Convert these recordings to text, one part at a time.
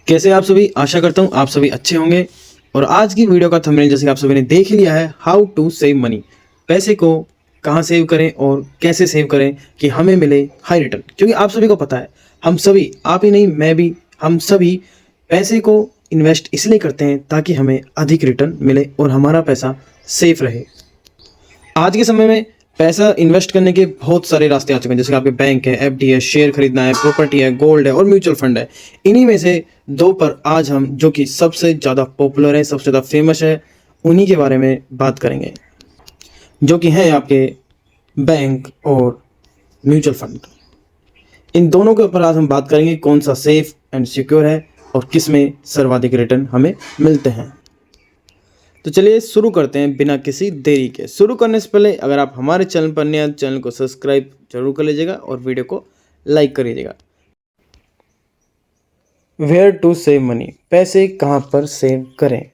कैसे आप सभी। आशा करता हूँ आप सभी अच्छे होंगे। और आज की वीडियो का थंबनेल जैसे कि आप सभी ने देख लिया है, हाउ टू सेव मनी। पैसे को कहाँ सेव करें और कैसे सेव करें कि हमें मिले हाई रिटर्न। क्योंकि आप सभी को पता है, हम सभी, आप ही नहीं मैं भी, हम सभी पैसे को इन्वेस्ट इसलिए करते हैं ताकि हमें अधिक रिटर्न मिले और हमारा पैसा सेफ रहे। आज के समय में पैसा इन्वेस्ट करने के बहुत सारे रास्ते आ चुके हैं, जैसे कि आपके बैंक है, एफडी है, शेयर खरीदना है, प्रॉपर्टी है, गोल्ड है और म्यूचुअल फंड है। इन्हीं में से दो पर आज हम, जो कि सबसे ज़्यादा पॉपुलर है, सबसे ज़्यादा फेमस है, उन्हीं के बारे में बात करेंगे, जो कि हैं आपके बैंक और म्यूचुअल फंड। इन दोनों के ऊपर आज हम बात करेंगे, कौन सा सेफ एंड सिक्योर है और किस में सर्वाधिक रिटर्न हमें मिलते हैं। तो चलिए शुरू करते हैं बिना किसी देरी के। शुरू करने से पहले अगर आप हमारे चैनल पर नए हैं, चैनल को सब्सक्राइब जरूर कर लीजिएगा और वीडियो को लाइक कर लीजिएगा। वेयर टू सेव मनी, पैसे कहाँ पर सेव करें।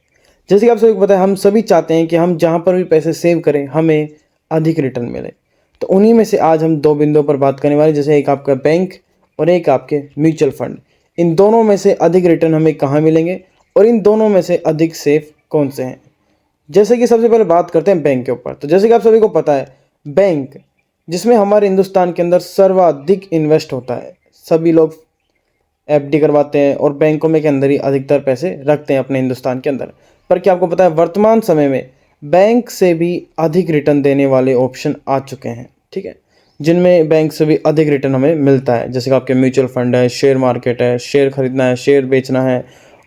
जैसे कि आप सभी को पता है, हम सभी चाहते हैं कि हम जहाँ पर भी पैसे सेव करें हमें अधिक रिटर्न मिले। तो उन्हीं में से आज हम दो बिंदुओं पर बात करने वाले, जैसे एक आपका बैंक और एक आपके म्यूचुअल फंड। इन दोनों में से अधिक रिटर्न हमें कहाँ मिलेंगे और इन दोनों में से अधिक सेफ कौन से हैं। जैसे कि सबसे पहले बात करते हैं बैंक के ऊपर। तो जैसे कि आप सभी को पता है, बैंक जिसमें हमारे हिंदुस्तान के अंदर सर्वाधिक इन्वेस्ट होता है। सभी लोग एफडी करवाते हैं और बैंकों में के अंदर ही अधिकतर पैसे रखते हैं अपने हिंदुस्तान के अंदर। पर क्या आपको पता है, वर्तमान समय में बैंक से भी अधिक रिटर्न देने वाले ऑप्शन आ चुके हैं, ठीक है, जिनमें बैंक से भी अधिक रिटर्न हमें मिलता है। जैसे कि आपके म्यूचुअल फंड है, शेयर मार्केट है, शेयर खरीदना है, शेयर बेचना है,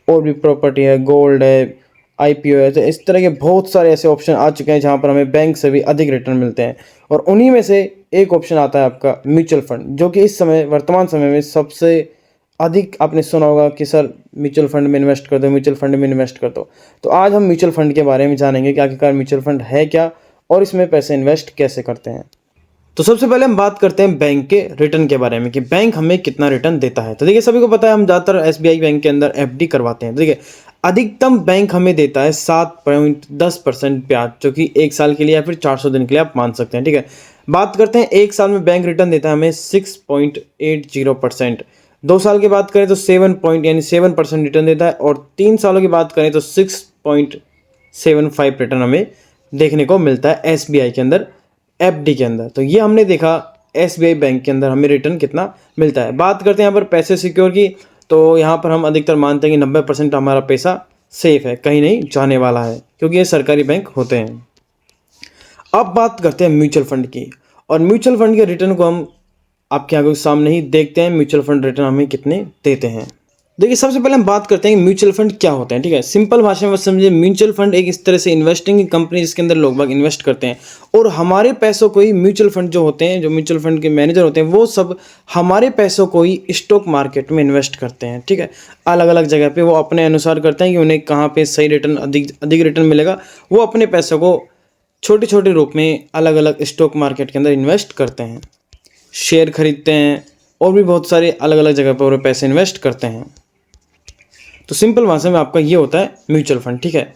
और भी प्रॉपर्टी है, गोल्ड है, आईपीओ है। तो इस तरह के बहुत सारे ऐसे ऑप्शन आ चुके हैं जहाँ पर हमें बैंक से भी अधिक रिटर्न मिलते हैं। और उन्हीं में से एक ऑप्शन आता है आपका म्यूचुअल फंड, जो कि इस समय वर्तमान समय में सबसे अधिक, आपने सुना होगा कि सर म्यूचुअल फंड में इन्वेस्ट कर दो, म्यूचुअल फंड में इन्वेस्ट कर दो। तो आज हम म्यूचुअल फंड के बारे में जानेंगे कि आखिरकार म्यूचुअल फंड है क्या और इसमें पैसे इन्वेस्ट कैसे करते हैं। तो सबसे पहले हम बात करते हैं बैंक के रिटर्न के बारे में कि बैंक हमें कितना रिटर्न देता है। तो देखिए, सभी को पता है, हम ज़्यादातर एसबीआई बैंक के अंदर एफडी करवाते हैं। देखिए, अधिकतम बैंक हमें देता है 7.10% ब्याज, जो कि एक साल के लिए या फिर 400 दिन के लिए आप मान सकते हैं, ठीक है। बात करते हैं एक साल में बैंक रिटर्न देता है हमें 6.80%। 2 साल की बात करें तो 7% रिटर्न देता है, और 3 सालों की बात करें तो 6.75 रिटर्न हमें देखने को मिलता है एसबीआई के अंदर, एफडी के अंदर। तो ये हमने देखा एसबीआई बैंक के अंदर हमें रिटर्न कितना मिलता है। बात करते हैं यहाँ पर पैसे सिक्योर की, तो यहाँ पर हम अधिकतर मानते हैं कि 90% हमारा पैसा सेफ है, कहीं नहीं जाने वाला है, क्योंकि ये सरकारी बैंक होते हैं। अब बात करते हैं म्यूचुअल फंड की, और म्यूचुअल फंड के रिटर्न को हम आपके आगे सामने ही देखते हैं, म्यूचुअल फंड रिटर्न हमें कितने देते हैं। देखिए, सबसे पहले हम बात करते हैं कि म्यूचुअल फंड क्या होते हैं, ठीक है। सिंपल भाषा में समझिए, म्यूचुअल फंड एक इस तरह से इन्वेस्टिंग की कंपनी जिसके अंदर लोग बाग इन्वेस्ट करते हैं, और हमारे पैसों को ही म्यूचुअल फंड जो होते हैं, जो म्यूचुअल फंड के मैनेजर होते हैं, वो सब हमारे पैसों को ही स्टॉक मार्केट में इन्वेस्ट करते हैं, ठीक है। अलग अलग जगह पे वो अपने अनुसार करते हैं कि उन्हें कहाँ पे सही रिटर्न, अधिक रिटर्न मिलेगा। वो अपने पैसों को छोटे छोटे रूप में अलग अलग स्टॉक मार्केट के अंदर इन्वेस्ट करते हैं, शेयर खरीदते हैं, और भी बहुत सारे अलग अलग जगह पर वो पैसे इन्वेस्ट करते हैं। तो सिंपल भाषा में आपका ये होता है म्यूचुअल फंड, ठीक है।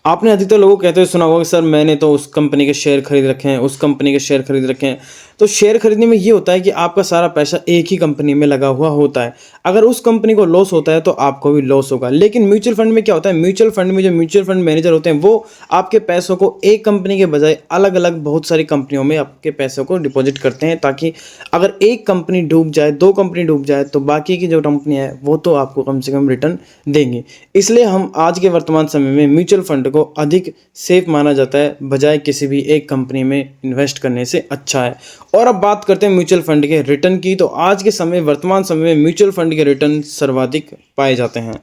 आपने अधिकतर लोगों को कहते हुए सुना होगा कि सर मैंने तो उस कंपनी के शेयर खरीद रखे हैं, उस कंपनी के शेयर खरीद रखे हैं। तो शेयर खरीदने में ये होता है कि आपका सारा पैसा एक ही कंपनी में लगा हुआ होता है। अगर उस कंपनी को लॉस होता है तो आपको भी लॉस होगा। लेकिन म्यूचुअल फंड में क्या होता है, म्यूचुअल फंड में जो म्यूचुअल फंड मैनेजर होते हैं, वो आपके पैसों को एक कंपनी के बजाय अलग अलग बहुत सारी कंपनियों में आपके पैसों को डिपॉजिट करते हैं, ताकि अगर एक कंपनी डूब जाए, दो कंपनी डूब जाए, तो बाकी की जो कंपनी है वो तो आपको कम से कम रिटर्न देंगी। इसलिए हम आज के वर्तमान समय में म्यूचुअल फंड को अधिक सेफ माना जाता है, बजाय किसी भी एक कंपनी में इन्वेस्ट करने से अच्छा है। और अब बात करते हैं म्यूचुअल फंड के रिटर्न की। तो आज के समय, वर्तमान समय में म्यूचुअल फंड के रिटर्न सर्वाधिक पाए जाते हैं।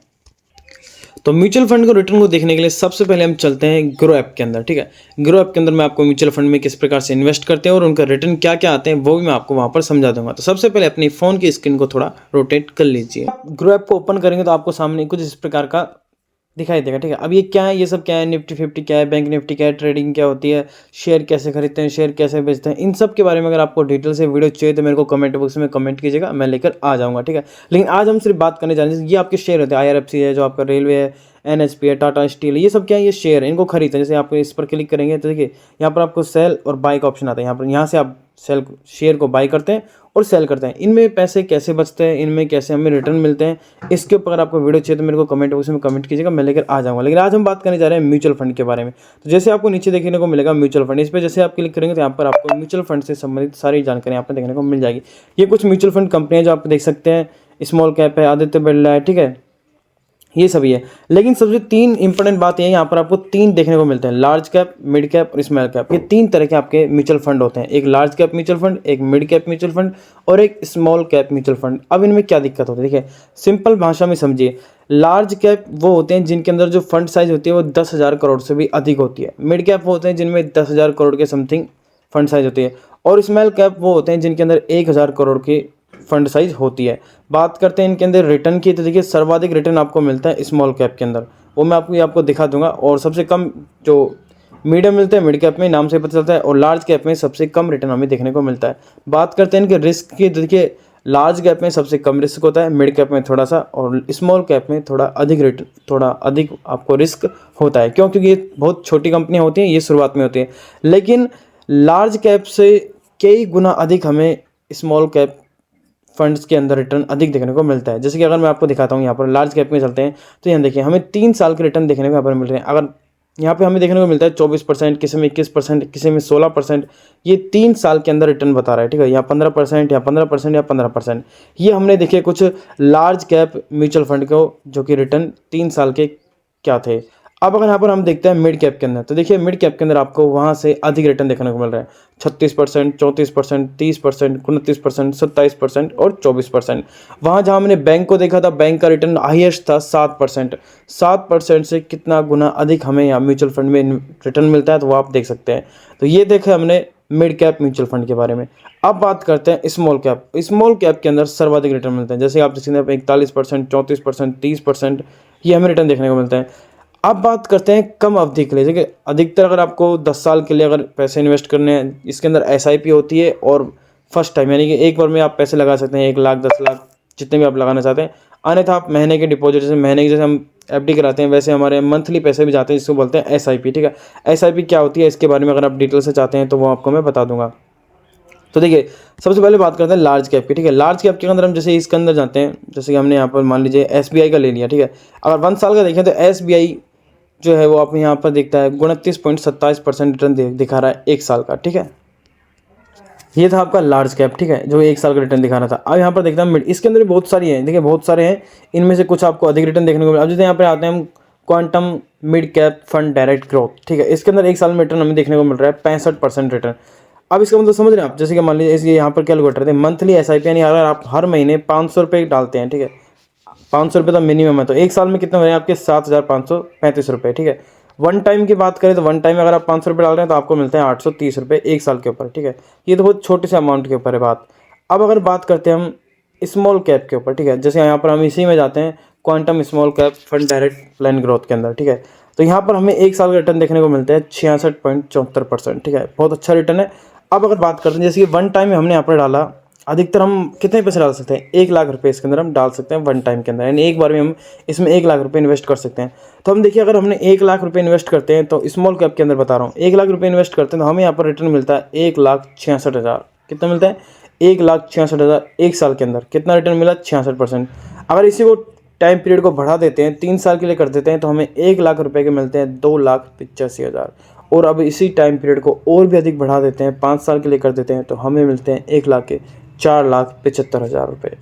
तो म्यूचुअल फंड को रिटर्न को देखने के लिए सबसे पहले हम चलते हैं ग्रो ऐप के अंदर, ठीक है। ग्रो ऐप के अंदर मैं आपको म्यूचुअल फंड में किस प्रकार से इन्वेस्ट करते हैं और उनका रिटर्न क्या क्या आते हैं वो भी मैं आपको वहां पर समझा दूंगा। तो सबसे पहले अपनी फ़ोन की स्क्रीन को थोड़ा रोटेट कर लीजिए। ग्रो ऐप को ओपन करेंगे तो आपको सामने कुछ इस प्रकार का दिखाई देगा, ठीक है। अब ये क्या है, ये सब क्या है, निफ्टी 50 क्या है, बैंक निफ्टी क्या है, ट्रेडिंग क्या होती है, शेयर कैसे खरीदते हैं, शेयर कैसे बेचते हैं, इन सब के बारे में अगर आपको डिटेल से वीडियो चाहिए तो मेरे को कमेंट बॉक्स में कमेंट कीजिएगा, मैं लेकर आ जाऊंगा, ठीक है। लेकिन आज हम सिर्फ बात करने जा रहे हैं, ये आपके शेयर होते हैं। IRFC है जो आपका रेलवे है, NHP है, टाटा स्टील है, ये सब क्या है, ये शेयर है, इनको खरीदते हैं। जैसे आप इस पर क्लिक करेंगे तो देखिए यहाँ पर आपको सेल और बाय का ऑप्शन आता है। यहाँ से आप सेल शेयर को बाय करते हैं और सेल करते हैं। इनमें पैसे कैसे बचते हैं, इनमें कैसे हमें रिटर्न मिलते हैं, इसके ऊपर अगर आपको वीडियो चाहिए तो मेरे को कमेंट बॉक्स में कमेंट कीजिएगा, मैं लेकर आ जाऊँगा। लेकिन आज हम बात करने जा रहे हैं म्यूचुअल फंड के बारे में। तो जैसे आपको नीचे देखने को मिलेगा म्यूचुअल फंड, इस पर जैसे आप क्लिक करेंगे तो यहाँ पर आपको म्यूचुअल फंड से संबंधित सारी जानकारी यहाँ पर देखने को मिल जाएगी। ये कुछ म्यूचुअल फंड कंपनियाँ जो आप देख सकते हैं, स्मॉल कैप है, आदित्य बिरला है, ठीक है, ये सभी है। लेकिन सबसे तीन इंपॉर्टेंट बात ये है, यहाँ पर आपको तीन देखने को मिलते हैं, लार्ज कैप, मिड कैप और स्मॉल कैप। ये तीन तरह के आपके म्यूचुअल फंड होते हैं, एक लार्ज कैप म्यूचुअल फंड, एक मिड कैप म्यूचुअल फंड और एक स्मॉल कैप म्यूचुअल फंड। अब इनमें क्या दिक्कत होती है, देखिए सिंपल भाषा में समझिए। लार्ज कैप वो होते हैं जिनके अंदर जो फंड साइज होती है वो 10,000 करोड़ से भी अधिक होती है। मिड कैप वो होते हैं जिनमें 10,000 करोड़ के समथिंग फंड साइज होती है। और स्मॉल कैप वो होते हैं जिनके अंदर 1,000 करोड़ की फंड साइज होती है। बात करते हैं इनके अंदर रिटर्न की, तो देखिए सर्वाधिक रिटर्न आपको मिलता है स्मॉल कैप के अंदर, वो मैं आपको दिखा दूंगा। और सबसे कम जो मीडियम मिलते हैं मिड कैप में, नाम से पता चलता है, और लार्ज कैप में सबसे कम रिटर्न हमें देखने को मिलता है। बात करते हैं इनके रिस्क की, तो देखिए लार्ज कैप में सबसे कम रिस्क होता है, मिड कैप में थोड़ा सा, और स्मॉल कैप में थोड़ा अधिक रिटर्न, थोड़ा अधिक आपको रिस्क होता है। क्यों? क्योंकि ये बहुत छोटी कंपनियां होती हैं, ये शुरुआत में होती है। लेकिन लार्ज कैप से कई गुना अधिक हमें स्मॉल कैप फंड्स के अंदर रिटर्न अधिक देखने को मिलता है। जैसे कि अगर मैं आपको दिखाता हूँ, यहाँ पर लार्ज कैप में चलते हैं तो यहाँ देखिए हमें 3 साल के रिटर्न देखने को यहाँ पर मिल रहे हैं। अगर यहाँ पे हमें देखने को मिलता है 24%, किसी में 21%, किसी में 16%, ये 3 साल के अंदर रिटर्न बता रहा है, ठीक है, या 15%, या 15%, या 15%। ये हमने देखे कुछ लार्ज कैप म्यूचुअल फंड को जो कि रिटर्न 3 साल के क्या थे। अब अगर यहाँ पर हम देखते हैं मिड कैप के अंदर, तो देखिए मिड कैप के अंदर आपको वहाँ से अधिक रिटर्न देखने को मिल रहा है, 36%, 34%, 30%, 29%, 27% और 24%। वहाँ जहाँ हमने बैंक को देखा था, बैंक का रिटर्न हाईएस्ट था 7%। 7% से कितना गुना अधिक हमें यहाँ म्यूचुअल फंड में रिटर्न मिलता है, तो वो आप देख सकते हैं। तो ये देखा हमने मिड कैप म्यूचुअल फंड के बारे में। अब बात करते हैं स्मॉल कैप। स्मॉल कैप के अंदर सर्वाधिक रिटर्न मिलते हैं, जैसे आप देख सकते हैं 41%, 34%, 30%, ये हमें रिटर्न देखने को मिलता है। अब बात करते हैं कम अवधि के लिए। देखिए अधिकतर अगर आपको 10 साल के लिए अगर पैसे इन्वेस्ट करने हैं, इसके अंदर SIP होती है, और फर्स्ट टाइम यानी कि एक बार में आप पैसे लगा सकते हैं, 1 लाख, 10 लाख, जितने भी आप लगाना चाहते हैं। अन्यथा आप महीने के डिपॉजिट, जैसे महीने के जैसे हम FD कराते हैं, वैसे हमारे मंथली पैसे भी जाते हैं, जिसको बोलते हैं SIP, ठीक है। SIP क्या होती है, इसके बारे में अगर आप डिटेल से चाहते हैं तो वो आपको मैं बता दूंगा। तो देखिए सबसे पहले बात करते हैं लार्ज कैप की, ठीक है। लार्ज कैप के अंदर हम जैसे इसके अंदर जाते हैं, जैसे कि हमने यहाँ पर मान लीजिए SBI का ले लिया, ठीक है। अगर 1 साल का देखें तो SBI जो है वो आप यहाँ पर दिखता है 29.27% रिटर्न दिखा रहा है 1 साल का, ठीक है। ये था आपका लार्ज कैप, ठीक है, जो 1 साल का रिटर्न दिखा रहा था। अब यहाँ पर देखता हूँ मिड, इसके अंदर भी बहुत सारी है, देखिए बहुत सारे हैं, इनमें से कुछ आपको अधिक रिटर्न देखने को मिला। अब जैसे यहाँ पर आते हैं हम quantum mid cap fund direct growth, ठीक है। इसके अंदर 1 साल में रिटर्न हमें देखने को मिल रहा है 65% रिटर्न। अब इसका मतलब समझ रहे हैं आप, जैसे कि मान लीजिए इसलिए यहाँ पर कैलकुलेटर थे, मंथली SIP यानी अगर आप हर महीने 500 रुपये डालते हैं, ठीक है, 500 रुपये तो मिनिमम है, तो 1 साल में कितने हो रहे हैं आपके 7,535 रुपये, ठीक है। वन टाइम की बात करें तो वन टाइम अगर आप 500 रुपये डाल रहे हैं तो आपको मिलते हैं 830 रुपये 1 साल के ऊपर, ठीक है। ये तो बहुत छोटे से अमाउंट के ऊपर है बात। अब अगर बात करते हैं हम स्मॉल कैप के ऊपर, ठीक है, जैसे यहाँ पर हम इसी में जाते हैं quantum small cap fund direct plan growth के अंदर, ठीक है। तो यहाँ पर हमें 1 साल का रिटर्न देखने को मिलता है 66.74%, ठीक है, बहुत अच्छा रिटर्न है। अब अगर बात करते हैं जैसे कि वन टाइम में हमने यहाँ पर डाला, अधिकतर हम कितने पैसे डाल सकते हैं, 1 लाख रुपए इसके अंदर हम डाल सकते हैं वन टाइम के अंदर, यानी एक बार में हम इसमें 1 लाख रुपए इन्वेस्ट कर सकते हैं। तो हम देखिए अगर हमने 1 लाख रुपए इन्वेस्ट करते हैं, तो स्मॉल कैप के अंदर बता रहा हूँ 1 लाख रुपए इन्वेस्ट करते हैं तो हमें यहाँ पर रिटर्न मिलता है 1,66,000। कितना मिलता है? 1,66,000 1 साल के अंदर। कितना रिटर्न मिला? 66%। अगर इसी को टाइम पीरियड को बढ़ा देते हैं, 3 साल के लिए कर देते हैं, तो हमें 1 लाख रुपए के मिलते हैं 2,85,000। और अब इसी टाइम पीरियड को और भी अधिक बढ़ा देते हैं, 5 साल के लिए कर देते हैं, तो हमें मिलते हैं 1 लाख के 4,75,000 रुपये।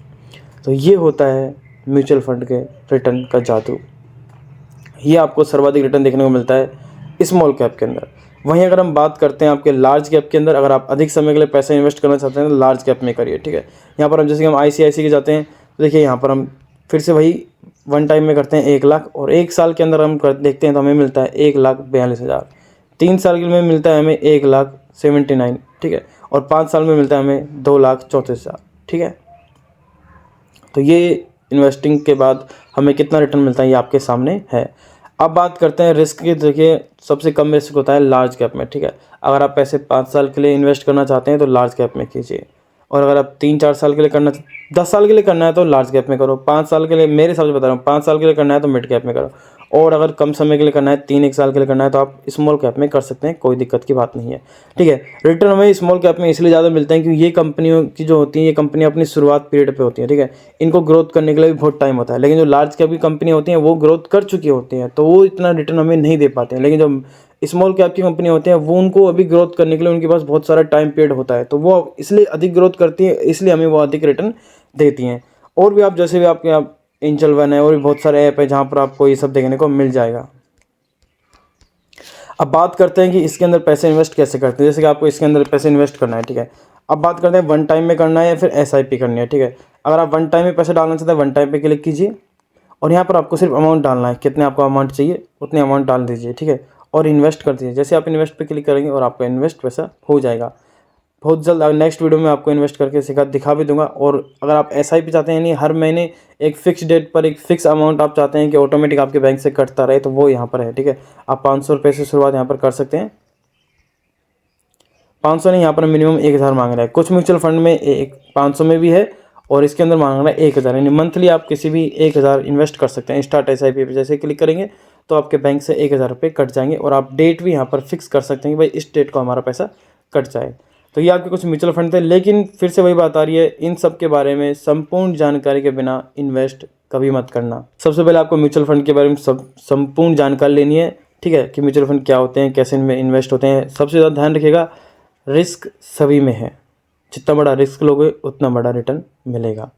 तो ये होता है म्यूचुअल फंड के रिटर्न का जादू। ये आपको सर्वाधिक रिटर्न देखने को मिलता है स्मॉल कैप के अंदर। वहीं अगर हम बात करते हैं आपके लार्ज कैप के अंदर, अगर आप अधिक समय के लिए पैसे इन्वेस्ट करना चाहते हैं तो लार्ज कैप में करिए, ठीक है। यहाँ पर हम जैसे कि हम ICICI के जाते हैं, तो देखिए यहाँ पर हम फिर से वही वन टाइम में करते हैं 1 लाख, और 1 साल के अंदर हम देखते हैं तो हमें मिलता है 1,42,000। 3 साल के लिए मिलता है हमें 1,79,000, ठीक है, और 5 साल में मिलता है हमें 2,34,000, ठीक है। तो ये इन्वेस्टिंग के बाद हमें कितना रिटर्न मिलता है ये आपके सामने है। अब बात करते हैं रिस्क की। देखिए सबसे कम रिस्क होता है लार्ज कैप में, ठीक है। अगर आप पैसे 5 साल के लिए इन्वेस्ट करना चाहते हैं तो लार्ज कैप में कीजिए, और अगर आप 3-4 साल के लिए करना, 10 साल के लिए करना है तो लार्ज कैप में करो। 5 साल के लिए, मेरे हिसाब से बता रहा हूँ, 5 साल के लिए करना है तो मिड कैप में करो, और अगर कम समय के लिए करना है, 3-1 साल के लिए करना है, तो आप स्मॉल कैप में कर सकते हैं, कोई दिक्कत की बात नहीं है। ठीक है, रिटर्न हमें स्मॉल कैप में इसलिए ज़्यादा मिलते हैं क्योंकि ये कंपनियों की जो होती हैं, ये कंपनियाँ अपनी शुरुआत पीरियड पे होती हैं। ठीक है, इनको ग्रोथ करने के लिए भी बहुत टाइम होता है, लेकिन जो लार्ज कैप की कंपनी होती हैं वो ग्रोथ कर चुकी होती हैं, तो वो इतना रिटर्न हमें नहीं दे पाते हैं। लेकिन जो स्मॉल कैप की कंपनी होती हैं वो उनको अभी ग्रोथ करने के लिए उनके पास बहुत सारा टाइम पीरियड होता है, तो वो इसलिए अधिक ग्रोथ करती हैं, इसलिए हमें वो अधिक रिटर्न देती हैं। और भी आप जैसे भी आपके यहाँ एंजल वन है और भी बहुत सारे ऐप है जहाँ पर आपको ये सब देखने को मिल जाएगा। अब बात करते हैं कि इसके अंदर पैसे इन्वेस्ट कैसे करते हैं। जैसे कि आपको इसके अंदर पैसे इन्वेस्ट करना है, ठीक है। अब बात करते हैं वन टाइम में करना है या फिर एसआईपी करनी है, ठीक है। अगर आप वन टाइम में पैसे डालना चाहते हैं, वन टाइम पे क्लिक कीजिए और यहाँ पर आपको सिर्फ अमाउंट डालना है, कितने आपको अमाउंट चाहिए उतने अमाउंट डाल दीजिए, ठीक है। और इन्वेस्ट कर दीजिए। जैसे आप इन्वेस्ट पे क्लिक करेंगे और आपका इन्वेस्ट पैसा हो जाएगा। बहुत जल्द नेक्स्ट वीडियो में आपको इन्वेस्ट करके दिखा भी दूंगा। और अगर आप एसआईपी चाहते हैं, यानी हर महीने एक फिक्स डेट पर एक फिक्स अमाउंट आप चाहते हैं कि ऑटोमेटिक आपके बैंक से कटता रहे, तो वो यहाँ पर है, ठीक है। आप 500 रुपये से शुरुआत यहाँ पर कर सकते हैं। 500 नहीं, यहाँ पर मिनिमम 1000 मांग रहा है। कुछ म्यूचुअल फंड में 500 में भी है और इसके अंदर मांग रहा है 1000, यानी मंथली आप किसी भी 1000 इन्वेस्ट कर सकते हैं। स्टार्ट एसआईपी पे जैसे क्लिक करेंगे तो आपके बैंक से 1000 रुपये कट जाएंगे और आप डेट भी यहाँ पर फिक्स कर सकते हैं कि भाई इस डेट को हमारा पैसा कट जाए। तो ये आपके कुछ म्यूचुअल फंड थे, लेकिन फिर से वही बात आ रही है, इन सब के बारे में संपूर्ण जानकारी के बिना इन्वेस्ट कभी मत करना। सबसे पहले आपको म्यूचुअल फंड के बारे में संपूर्ण जानकारी लेनी है, ठीक है, कि म्यूचुअल फंड क्या होते हैं, कैसे इनमें इन्वेस्ट होते हैं। सबसे ज़्यादा ध्यान रखिएगा, रिस्क सभी में है, जितना बड़ा रिस्क लोगे उतना बड़ा रिटर्न मिलेगा।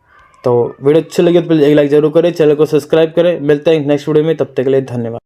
तो वीडियो अच्छी लगी तो प्लीज़ एक लाइक जरूर करें, चैनल को सब्सक्राइब करें। मिलते हैं नेक्स्ट वीडियो में, तब तक के लिए धन्यवाद।